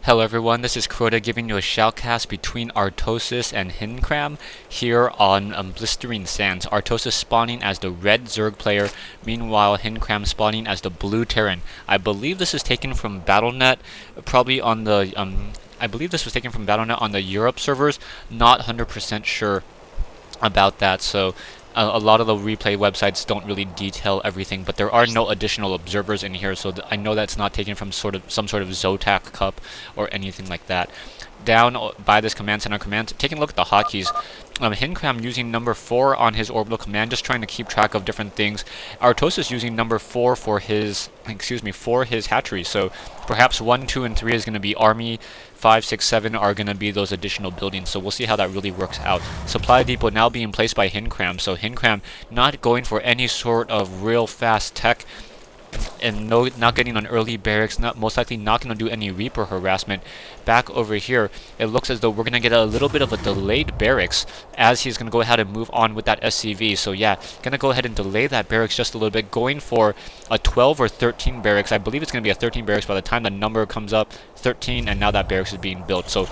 Hello everyone, this is Crota giving you a shoutcast between Artosis and Hincram here on Blistering Sands. Artosis spawning as the red Zerg player, meanwhile Hincram spawning as the blue Terran. I believe this is taken from Battle.net, probably on the I believe this was taken from Battle.net on the Europe servers. Not 100% sure about that, so a lot of the replay websites don't really detail everything, but there are no additional observers in here, so I know that's not taken from some sort of Zotac Cup or anything like that. Down by this command center command, taking a look at the hotkeys. Hincram using number 4 on his orbital command, just trying to keep track of different things. Artosis using number 4 for his hatchery. So perhaps 1, 2, and 3 is going to be army. 5, 6, 7 are going to be those additional buildings. So we'll see how that really works out. Supply depot now being placed by Hincram. So Hincram not going for any sort of real fast tech. And not getting an early barracks, most likely not going to do any Reaper harassment. Back over here, it looks as though we're going to get a little bit of a delayed barracks as he's going to go ahead and move on with that SCV. So yeah, going to go ahead and delay that barracks just a little bit, going for a 12 or 13 barracks. I believe it's going to be a 13 barracks by the time the number comes up, 13, and now that barracks is being built. So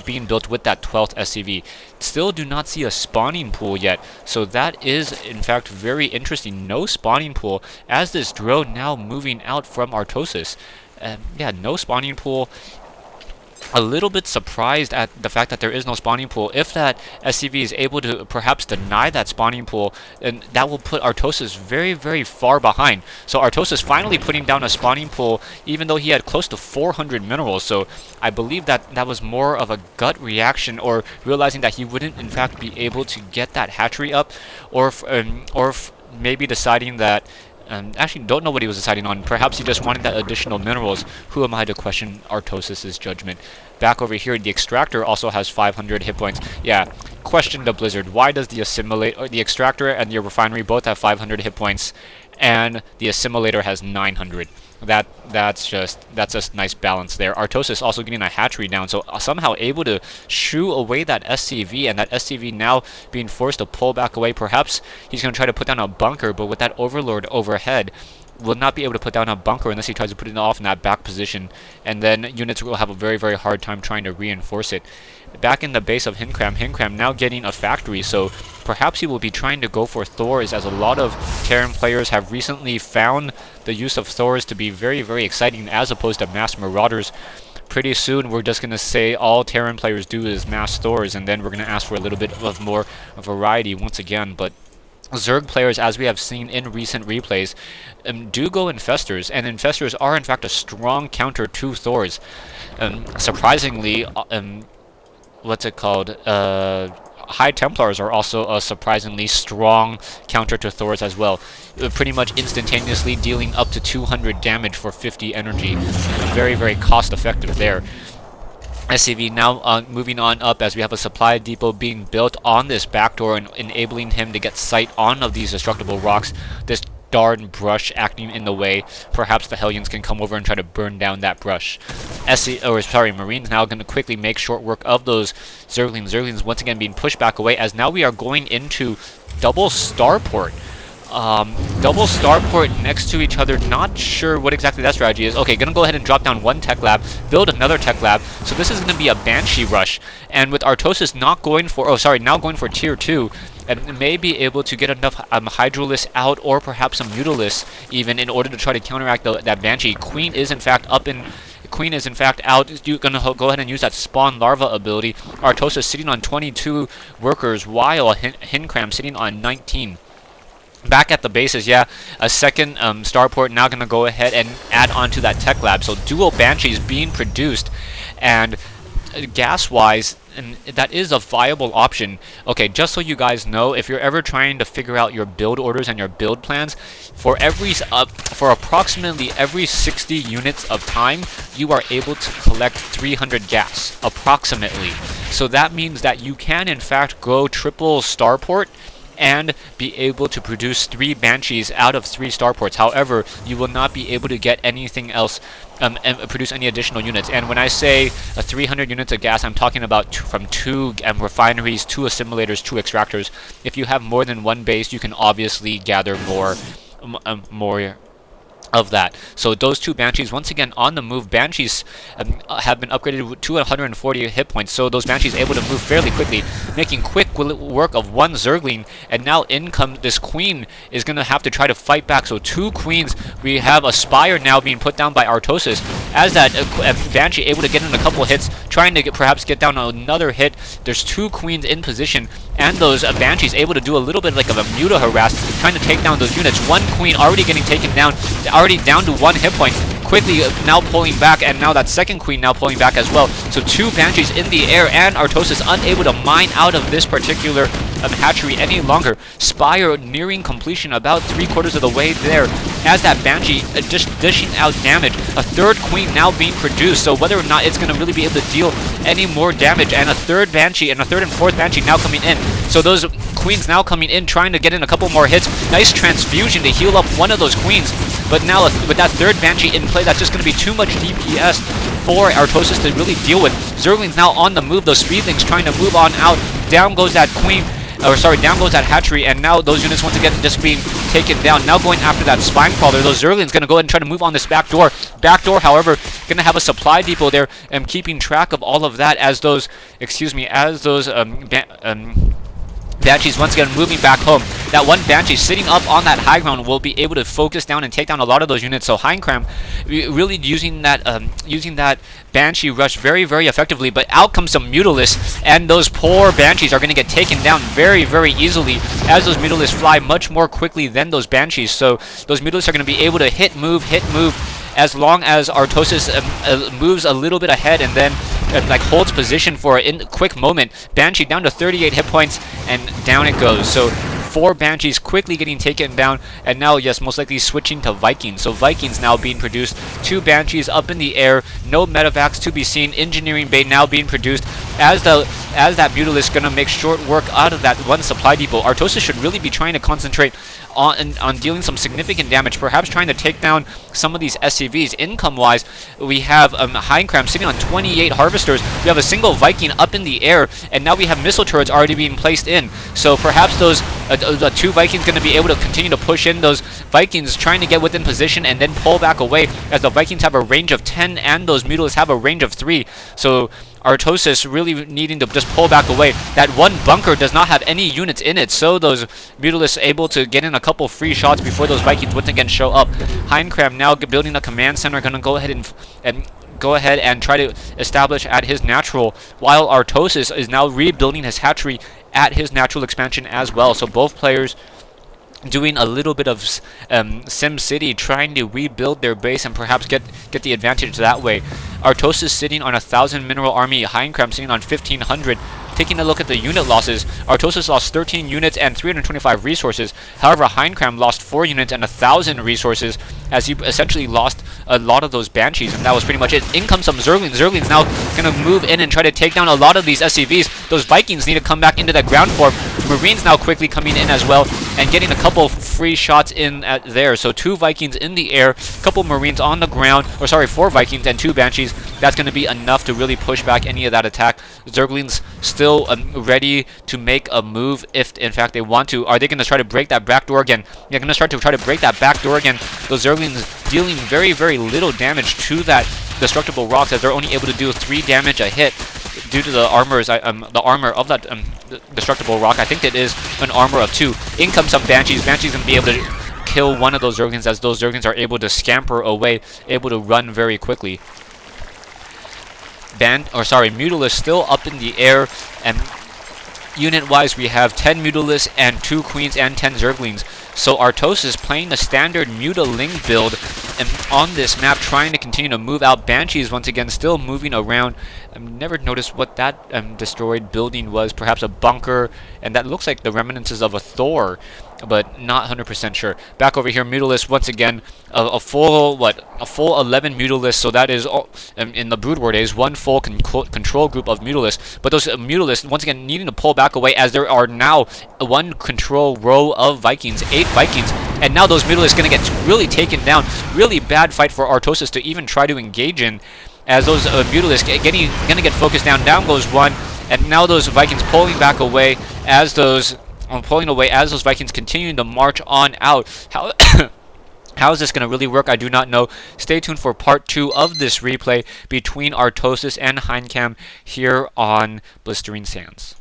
being built with that 12th SCV. Still do not see a spawning pool yet, so that is in fact very interesting. No spawning pool as this drone now moving out from Artosis. Yeah, no spawning pool. A little bit surprised at the fact that there is no spawning pool. If that SCV is able to perhaps deny that spawning pool, then that will put Artosis very, very far behind. So Artosis finally putting down a spawning pool, even though he had close to 400 minerals. So I believe that that was more of a gut reaction, or realizing that he wouldn't in fact be able to get that hatchery up, or maybe deciding that actually don't know what he was deciding on. Perhaps he just wanted that additional minerals. Who am I to question Artosis' judgment? Back over here, the extractor also has 500 hit points. Yeah, question the Blizzard. Why does the extractor and the refinery both have 500 hit points, and the assimilator has 900? That's just nice balance there. Artosis also getting a hatchery down, so somehow able to shoo away that SCV, and that SCV now being forced to pull back away. Perhaps he's going to try to put down a bunker, but with that Overlord overhead, will not be able to put down a bunker unless he tries to put it off in that back position, and then units will have a very, very hard time trying to reinforce it. Back in the base of Hincram now getting a factory, so perhaps he will be trying to go for Thors, as a lot of Terran players have recently found the use of Thors to be very, very exciting as opposed to mass Marauders. Pretty soon we're just going to say all Terran players do is mass Thors, and then we're going to ask for a little bit of more variety once again. But Zerg players, as we have seen in recent replays, do go Infestors, and Infestors are in fact a strong counter to Thors. Surprisingly, what's it called? High Templars are also a surprisingly strong counter to Thors as well. Pretty much instantaneously dealing up to 200 damage for 50 energy. Very, very cost effective there. SCV now moving on up as we have a supply depot being built on this backdoor and enabling him to get sight on of these destructible rocks. This darn brush acting in the way. Perhaps the Hellions can come over and try to burn down that brush. Marines now going to quickly make short work of those Zerglings. Zerglings once again being pushed back away, as now we are going into double starport. Double starport next to each other. Not sure what exactly that strategy is. Okay, gonna go ahead and drop down one tech lab, build another tech lab. So this is gonna be a Banshee rush, and with Artosis not going for, now going for tier 2, and may be able to get enough Hydralisks out, or perhaps some Mutalisks even, in order to try to counteract that Banshee. Queen is in fact out. You're going to go ahead and use that spawn larva ability. Artosis sitting on 22 workers, while Hincram sitting on 19. Back at the bases, yeah, a second starport now going to go ahead and add on to that tech lab. So dual Banshees being produced, and gas-wise, and that is a viable option. Okay, just so you guys know, if you're ever trying to figure out your build orders and your build plans, for approximately every 60 units of time, you are able to collect 300 gas, approximately. So that means that you can in fact go triple starport and be able to produce 3 Banshees out of 3 starports. However, you will not be able to get anything else and produce any additional units. And when I say 300 units of gas, I'm talking about from 2 refineries, 2 assimilators, 2 extractors. If you have more than one base, you can obviously gather more of that. So those two Banshees once again on the move. Banshees have been upgraded to 140 hit points, so those Banshees able to move fairly quickly, making quick work of one Zergling. And now in comes this Queen is going to have to try to fight back. So two Queens. We have a Spire now being put down by Artosis, as that Banshee able to get in a couple hits, trying to perhaps get down another hit. There's two Queens in position, and those Banshees able to do a little bit like of a Muta harass, trying to take down those units. One Queen already getting taken down, already down to 1 hit point, quickly now pulling back, and now that second Queen now pulling back as well. So two Banshees in the air, and Artosis unable to mine out of this particular hatchery any longer. Spire nearing completion, about 3/4 of the way there, as that Banshee just dishing out damage. A third Queen now being produced, so whether or not it's going to really be able to deal any more damage, and a third Banshee and a third and fourth Banshee now coming in. So those Queens now coming in, trying to get in a couple more hits. Nice transfusion to heal up one of those Queens, but now with that third Banshee in play, that's just going to be too much DPS for Artosis to really deal with. Zerglings now on the move, those Speedlings trying to move on out. Down goes that Queen, down goes that hatchery, and now those units once again just being taken down. Now going after that Spine Crawler. Those Zerglings going to go ahead and try to move on this back door. Back door, however, going to have a supply depot there, and keeping track of all of that as those, Banshees once again moving back home. That one Banshee sitting up on that high ground will be able to focus down and take down a lot of those units. So Hincram really using that Banshee rush very, very effectively. But out comes some Mutalisks, and those poor Banshees are going to get taken down very, very easily, as those Mutalisks fly much more quickly than those Banshees. So those Mutalisks are going to be able to hit, move, as long as Artosis moves a little bit ahead and then like holds position for a quick moment. Banshee down to 38 hit points, and down it goes. So 4 Banshees quickly getting taken down, and now, yes, most likely switching to Vikings. So Vikings now being produced. 2 Banshees up in the air, no medevacs to be seen. Engineering Bay now being produced, as that Mutalisk gonna make short work out of that one supply depot. Artosis should really be trying to concentrate on dealing some significant damage, perhaps trying to take down some of these SCVs. Income-wise, we have Hincram sitting on 28 Harvesters. We have a single Viking up in the air, and now we have missile turrets already being placed in. So perhaps those 2 Vikings going to be able to continue to push in. Those Vikings trying to get within position and then pull back away, as the Vikings have a range of 10 and those Mutalisks have a range of 3. So Artosis really needing to just pull back away. That one bunker does not have any units in it, so those Mutalisks able to get in a couple free shots before those Vikings once again show up. Hincram now building a command center, going to go ahead and try to establish at his natural, while Artosis is now rebuilding his hatchery at his natural expansion as well. So both players doing a little bit of Sim City, trying to rebuild their base and perhaps get the advantage that way. Artosis sitting on 1,000 mineral army, Hincram sitting on 1,500. Taking a look at the unit losses, Artosis lost 13 units and 325 resources. However, Hincram lost 4 units and 1,000 resources, as he essentially lost a lot of those Banshees, and that was pretty much it. In comes some Zerglings. Zerglings now going to move in and try to take down a lot of these SCVs. Those Vikings need to come back into that ground form. Marines now quickly coming in as well, and getting a couple free shots in there. So 2 Vikings in the air, couple Marines on the ground, 4 Vikings and 2 Banshees. That's going to be enough to really push back any of that attack. Zerglings still ready to make a move if in fact they want to. Are they going to try to break that back door again? They're going to try to break that back door again. Those Zerglings dealing very, very little damage to that destructible rocks, as they're only able to do 3 damage a hit due to the armor of that destructible rock. I think it is an armor of 2. In comes some Banshees. Banshees going to be able to kill one of those Zerglings, as those Zerglings are able to scamper away, able to run very quickly. Mutalisks still up in the air, and unit-wise we have 10 Mutalisks and 2 Queens and 10 Zerglings. So Artosis playing the standard Mutaling build and on this map, trying to continue to move out. Banshees once again still moving around. I've never noticed what that destroyed building was. Perhaps a bunker, and that looks like the reminiscences of a Thor, but not 100% sure. Back over here, Mutalisks once again, a full 11 Mutalisks. So that is in the Brood War days, 1 full control group of Mutalisks. But those Mutalisks once again needing to pull back away, as there are now 1 control row of Vikings, 8 Vikings, and now those Mutalisks going to get really taken down. Really bad fight for Artosis to even try to engage in, as those Mutalisks going to get focused down. Down goes 1, and now those Vikings pulling back away, as those Vikings continuing to march on out. How is this going to really work? I do not know. Stay tuned for part 2 of this replay between Artosis and Hincram here on Blistering Sands.